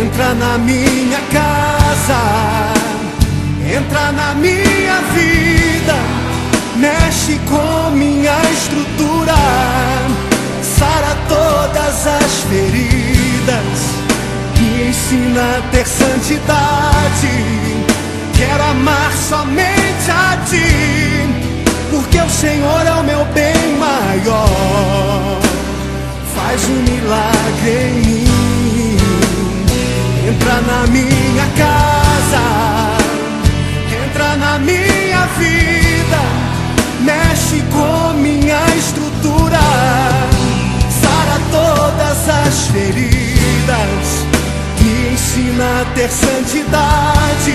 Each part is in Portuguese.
Entra na minha casa, entra na minha vida, mexe com minha estrutura, sara todas as feridas, me ensina a ter santidade. Quero amar somente a Ti, porque o Senhor é o meu bem maior. Faz um milagre em mim. Entra na minha casa, entra na minha vida, mexe com minha estrutura, sara todas as feridas, me ensina a ter santidade.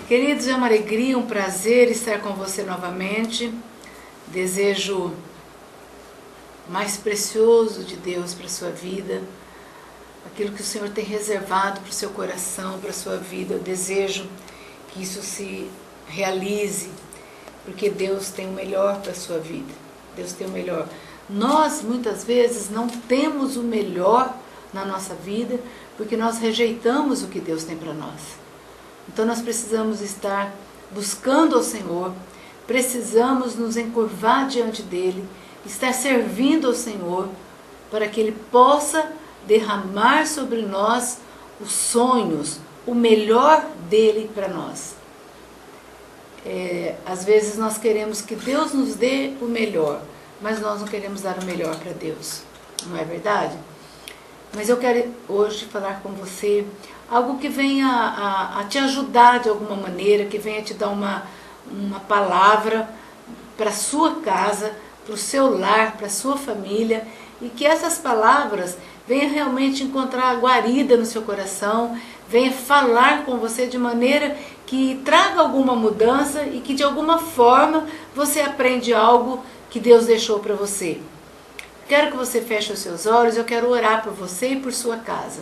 Queridos, é uma alegria, um prazer estar com você novamente. Desejo o mais precioso de Deus para a sua vida, aquilo que o Senhor tem reservado para o seu coração, para a sua vida. Eu desejo que isso se realize, porque Deus tem o melhor para a sua vida. Deus tem o melhor. Nós, muitas vezes, não temos o melhor na nossa vida, porque nós rejeitamos o que Deus tem para nós. Então nós precisamos estar buscando ao Senhor, precisamos nos encurvar diante dEle, estar servindo ao Senhor, para que Ele possa derramar sobre nós os sonhos, o melhor dEle para nós. Às vezes nós queremos que Deus nos dê o melhor, mas nós não queremos dar o melhor para Deus, não é verdade? Mas eu quero hoje falar com você algo que venha a te ajudar de alguma maneira, que venha te dar uma palavra para a sua casa, para o seu lar, para a sua família, e que essas palavras venham realmente encontrar guarida no seu coração, venha falar com você de maneira que traga alguma mudança e que de alguma forma você aprende algo que Deus deixou para você. Quero que você feche os seus olhos, eu quero orar por você e por sua casa.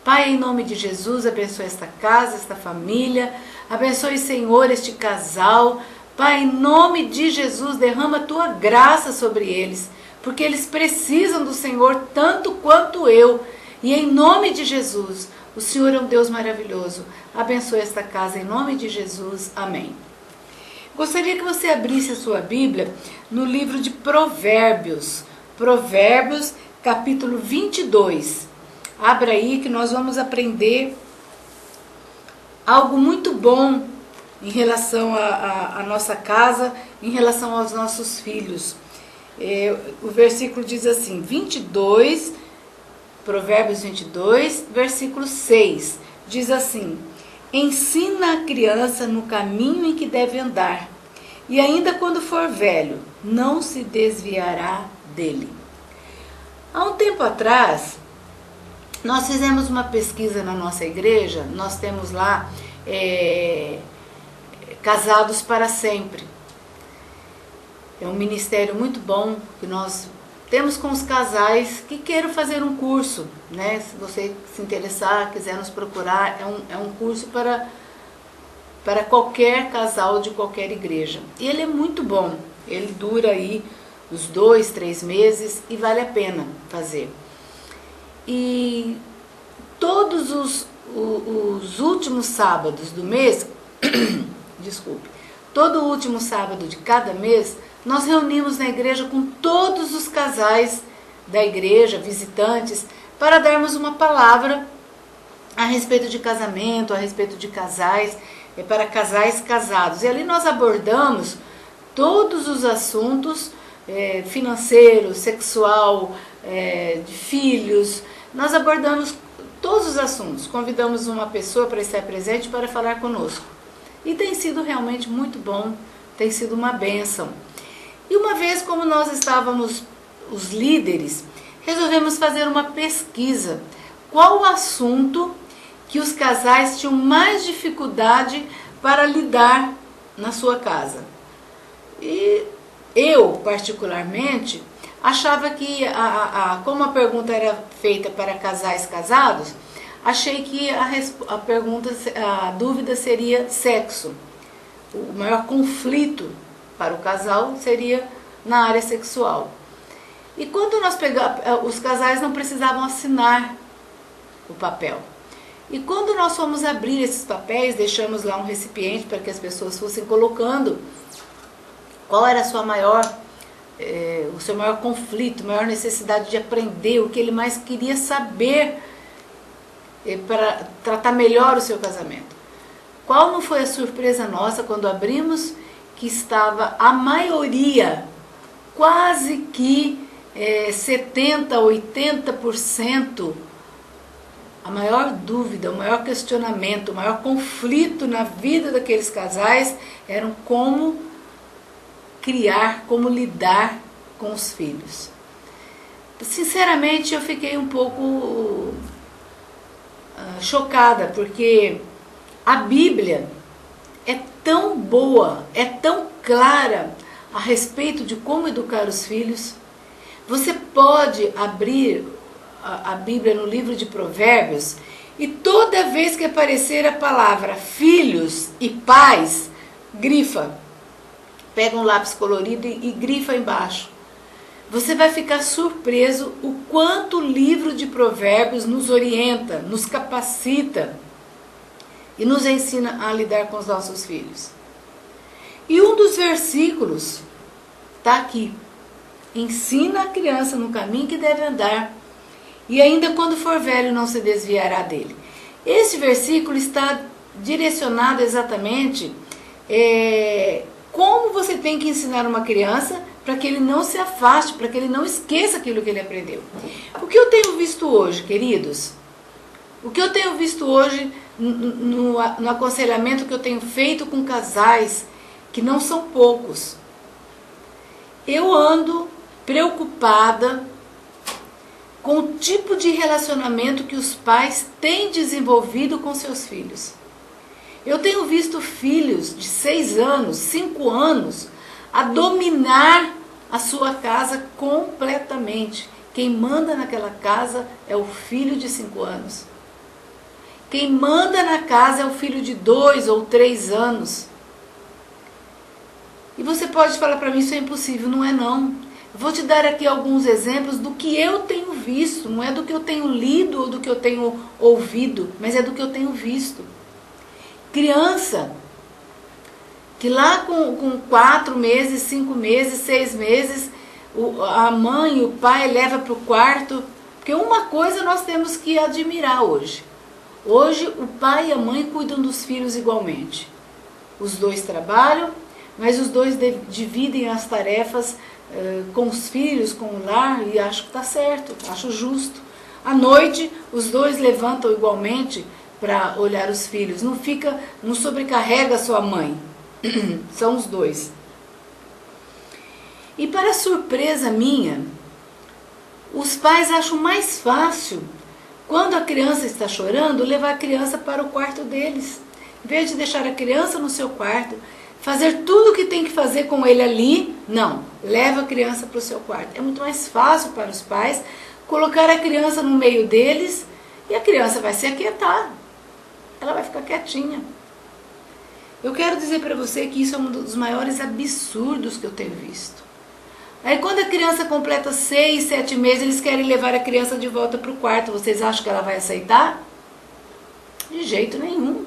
Pai, em nome de Jesus, abençoe esta casa, esta família, abençoe, Senhor, este casal. Pai, em nome de Jesus, derrama a Tua graça sobre eles, porque eles precisam do Senhor tanto quanto eu. E em nome de Jesus, o Senhor é um Deus maravilhoso. Abençoe esta casa em nome de Jesus. Amém. Gostaria que você abrisse a sua Bíblia no livro de Provérbios. Provérbios, capítulo 22. Abra aí que nós vamos aprender algo muito bom em relação à nossa casa, em relação aos nossos filhos. O versículo diz assim, 22, Provérbios 22, versículo 6, diz assim: ensina a criança no caminho em que deve andar, e ainda quando for velho, não se desviará dele. Há um tempo atrás, nós fizemos uma pesquisa na nossa igreja, nós temos lá Casados para Sempre. É um ministério muito bom que nós temos com os casais que queiram fazer um curso, né? Se você se interessar, quiser nos procurar, é um curso para qualquer casal de qualquer igreja. E ele é muito bom, ele dura aí uns 2, 3 meses e vale a pena fazer. E todos os últimos sábados do mês, todo último sábado de cada mês, nós reunimos na igreja com todos os casais da igreja, visitantes, para darmos uma palavra a respeito de casamento, a respeito de casais, para casais casados. E ali nós abordamos todos os assuntos financeiro, sexual, de filhos. Nós abordamos todos os assuntos, convidamos uma pessoa para estar presente para falar conosco. E tem sido realmente muito bom, tem sido uma bênção. E uma vez, como nós estávamos, os líderes, resolvemos fazer uma pesquisa. Qual o assunto que os casais tinham mais dificuldade para lidar na sua casa? E eu, particularmente, achava que, como a pergunta era feita para casais casados, achei que a dúvida seria sexo. O maior conflito para o casal seria na área sexual. E quando nós pegamos, os casais não precisavam assinar o papel. E quando nós fomos abrir esses papéis, deixamos lá um recipiente para que as pessoas fossem colocando qual era a sua o seu maior conflito, maior necessidade de aprender, o que ele mais queria saber para tratar melhor o seu casamento. Qual não foi a surpresa nossa quando abrimos que estava a maioria, quase que 70%, 80%, a maior dúvida, o maior questionamento, o maior conflito na vida daqueles casais eram como criar, como lidar com os filhos. Sinceramente, eu fiquei um pouco chocada, porque a Bíblia é tão boa, é tão clara a respeito de como educar os filhos. Você pode abrir a Bíblia no livro de Provérbios e toda vez que aparecer a palavra filhos e pais, grifa. Pega um lápis colorido e grifa embaixo. Você vai ficar surpreso o quanto o livro de Provérbios nos orienta, nos capacita e nos ensina a lidar com os nossos filhos. E um dos versículos está aqui. Ensina a criança no caminho que deve andar, e ainda quando for velho não se desviará dele. Esse versículo está direcionado exatamente como você tem que ensinar uma criança para que ele não se afaste, para que ele não esqueça aquilo que ele aprendeu. O que eu tenho visto hoje, queridos? O que eu tenho visto hoje no aconselhamento que eu tenho feito com casais, que não são poucos, eu ando preocupada com o tipo de relacionamento que os pais têm desenvolvido com seus filhos. Eu tenho visto filhos de 6 anos, 5 anos, a dominar a sua casa completamente. Quem manda naquela casa é o filho de 5 anos. Quem manda na casa é o filho de 2 ou 3 anos. E você pode falar para mim, isso é impossível. Não é não. Eu vou te dar aqui alguns exemplos do que eu tenho visto. Não é do que eu tenho lido ou do que eu tenho ouvido, mas é do que eu tenho visto. Criança que lá com 4 meses, 5 meses, 6 meses, a mãe e o pai leva para o quarto. Porque uma coisa nós temos que admirar hoje. Hoje o pai e a mãe cuidam dos filhos igualmente. Os dois trabalham, mas os dois dividem as tarefas com os filhos, com o lar, e acho que está certo, acho justo. À noite, os dois levantam igualmente para olhar os filhos. Não sobrecarrega a sua mãe. São os dois. E para surpresa minha, os pais acham mais fácil, quando a criança está chorando, levar a criança para o quarto deles. Em vez de deixar a criança no seu quarto, fazer tudo o que tem que fazer com ele ali, não, leva a criança para o seu quarto. É muito mais fácil para os pais colocar a criança no meio deles e a criança vai se aquietar. Ela vai ficar quietinha. Eu quero dizer para você que isso é um dos maiores absurdos que eu tenho visto. Aí quando a criança completa 6, 7 meses, eles querem levar a criança de volta para o quarto. Vocês acham que ela vai aceitar? De jeito nenhum.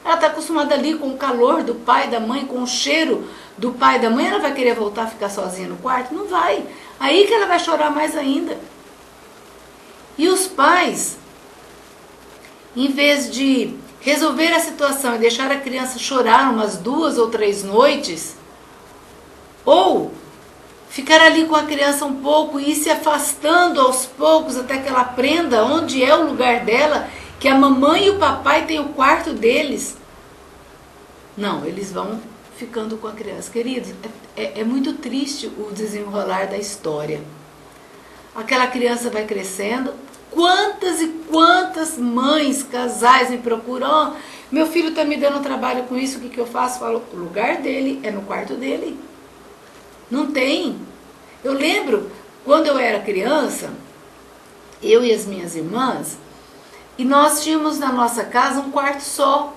Ela está acostumada ali com o calor do pai e da mãe, com o cheiro do pai e da mãe. Ela vai querer voltar a ficar sozinha no quarto? Não vai. Aí que ela vai chorar mais ainda. E os pais, em vez de resolver a situação e deixar a criança chorar umas 2 ou 3 noites, ou ficar ali com a criança um pouco e ir se afastando aos poucos até que ela aprenda onde é o lugar dela, que a mamãe e o papai têm o quarto deles. Não, eles vão ficando com a criança. Queridos, é muito triste o desenrolar da história. Aquela criança vai crescendo. Quantas e quantas mães, casais me procuram, meu filho está me dando trabalho com isso, o que eu faço? Falo, o lugar dele é no quarto dele. Não tem. Eu lembro, quando eu era criança, eu e as minhas irmãs, e nós tínhamos na nossa casa um quarto só.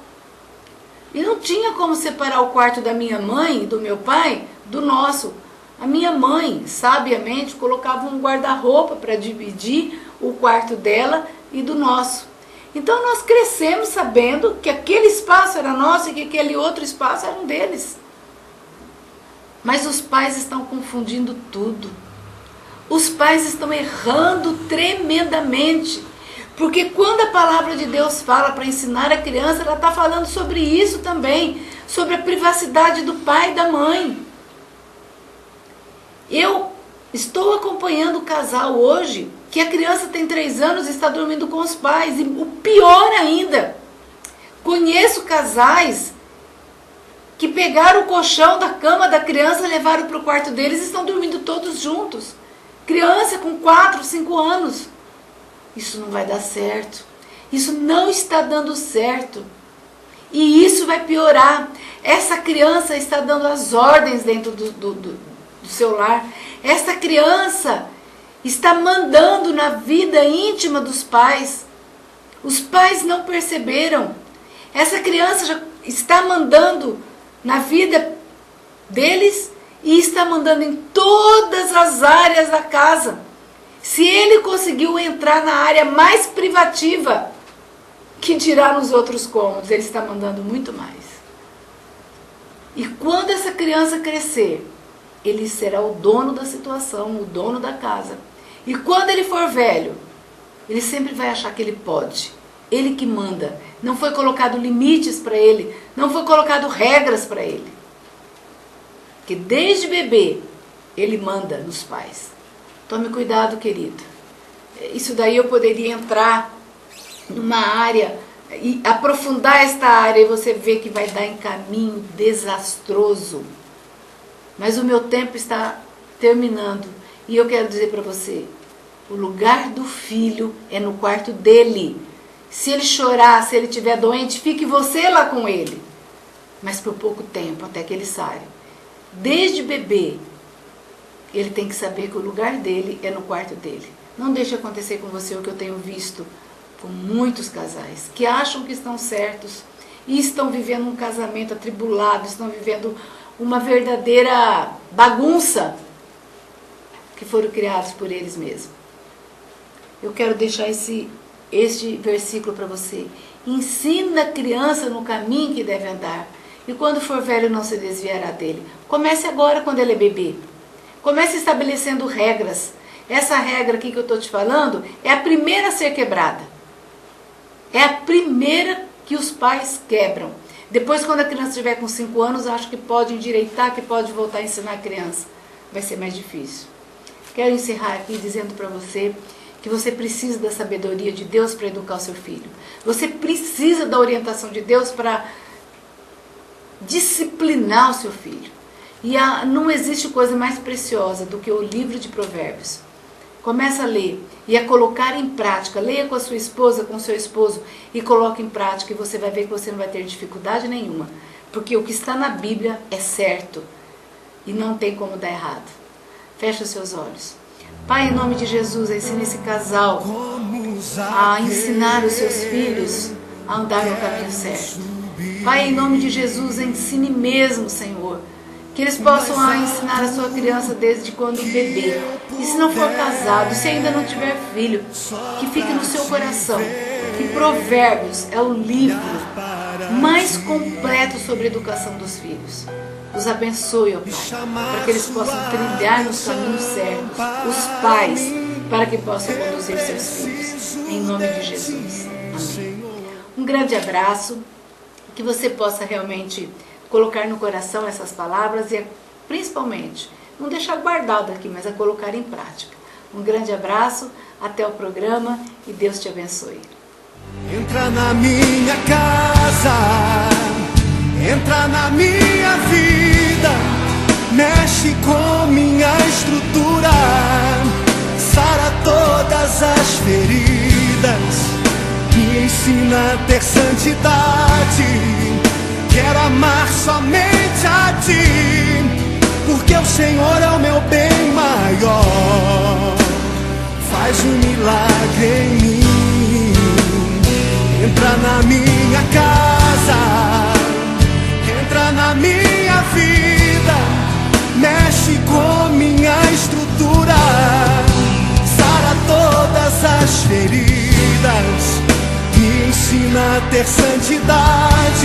E não tinha como separar o quarto da minha mãe e do meu pai do nosso. A minha mãe, sabiamente, colocava um guarda-roupa para dividir o quarto dela e do nosso. Então nós crescemos sabendo que aquele espaço era nosso e que aquele outro espaço era um deles. Mas os pais estão confundindo tudo. Os pais estão errando tremendamente. Porque quando a palavra de Deus fala para ensinar a criança, ela está falando sobre isso também. Sobre a privacidade do pai e da mãe. Eu estou acompanhando o casal hoje, que a criança tem 3 anos e está dormindo com os pais. E o pior ainda, conheço casais que pegaram o colchão da cama da criança, levaram para o quarto deles e estão dormindo todos juntos. Criança com 4, 5 anos. Isso não vai dar certo. Isso não está dando certo. E isso vai piorar. Essa criança está dando as ordens dentro do seu lar. Essa criança está mandando na vida íntima dos pais. Os pais não perceberam. Essa criança já está mandando na vida deles e está mandando em todas as áreas da casa. Se ele conseguiu entrar na área mais privativa, que dirá nos outros cômodos, ele está mandando muito mais. E quando essa criança crescer, ele será o dono da situação, o dono da casa. E quando ele for velho, ele sempre vai achar que ele pode. Ele que manda. Não foi colocado limites para ele, não foi colocado regras para ele. Que desde bebê, ele manda nos pais. Tome cuidado, querido. Isso daí eu poderia entrar numa área e aprofundar esta área e você vê que vai dar em caminho desastroso. Mas o meu tempo está terminando e eu quero dizer para você, o lugar do filho é no quarto dele. Se ele chorar, se ele estiver doente, fique você lá com ele. Mas por pouco tempo, até que ele saia. Desde bebê, ele tem que saber que o lugar dele é no quarto dele. Não deixe acontecer com você o que eu tenho visto com muitos casais que acham que estão certos e estão vivendo um casamento atribulado, estão vivendo uma verdadeira bagunça que foram criados por eles mesmos. Eu quero deixar este versículo para você. Ensina a criança no caminho que deve andar e quando for velho não se desviará dele. Comece agora quando ele é bebê. Comece estabelecendo regras. Essa regra aqui que eu estou te falando é a primeira a ser quebrada. É a primeira que os pais quebram. Depois, quando a criança estiver com 5 anos, acho que pode endireitar, que pode voltar a ensinar a criança. Vai ser mais difícil. Quero encerrar aqui dizendo para você que você precisa da sabedoria de Deus para educar o seu filho. Você precisa da orientação de Deus para disciplinar o seu filho. E não existe coisa mais preciosa do que o livro de Provérbios. Começa a ler e a colocar em prática. Leia com a sua esposa, com o seu esposo e coloque em prática e você vai ver que você não vai ter dificuldade nenhuma. Porque o que está na Bíblia é certo e não tem como dar errado. Feche os seus olhos. Pai, em nome de Jesus, ensina esse casal a ensinar os seus filhos a andar no caminho certo. Pai, em nome de Jesus, ensine mesmo, Senhor, que eles possam ensinar a sua criança desde quando bebê. E se não for casado, se ainda não tiver filho, que fique no seu coração que Provérbios é o livro mais completo sobre a educação dos filhos. Os abençoe, ó Pai, para que eles possam trilhar nos caminhos certos, os pais, para que possam conduzir seus filhos. Em nome de Jesus. Amém. Um grande abraço, que você possa realmente colocar no coração essas palavras e, principalmente, não deixar guardado aqui, mas a colocar em prática. Um grande abraço, até o programa e Deus te abençoe. Entra na minha casa, entra na minha vida, mexe com minha estrutura, sara todas as feridas, me ensina a ter santidade. Quero amar somente a Ti, porque o Senhor é o meu bem maior. Faz um milagre em mim. Entra na minha casa, entra na minha vida, mexe com minha estrutura, sara todas as feridas, me ensina a ter santidade.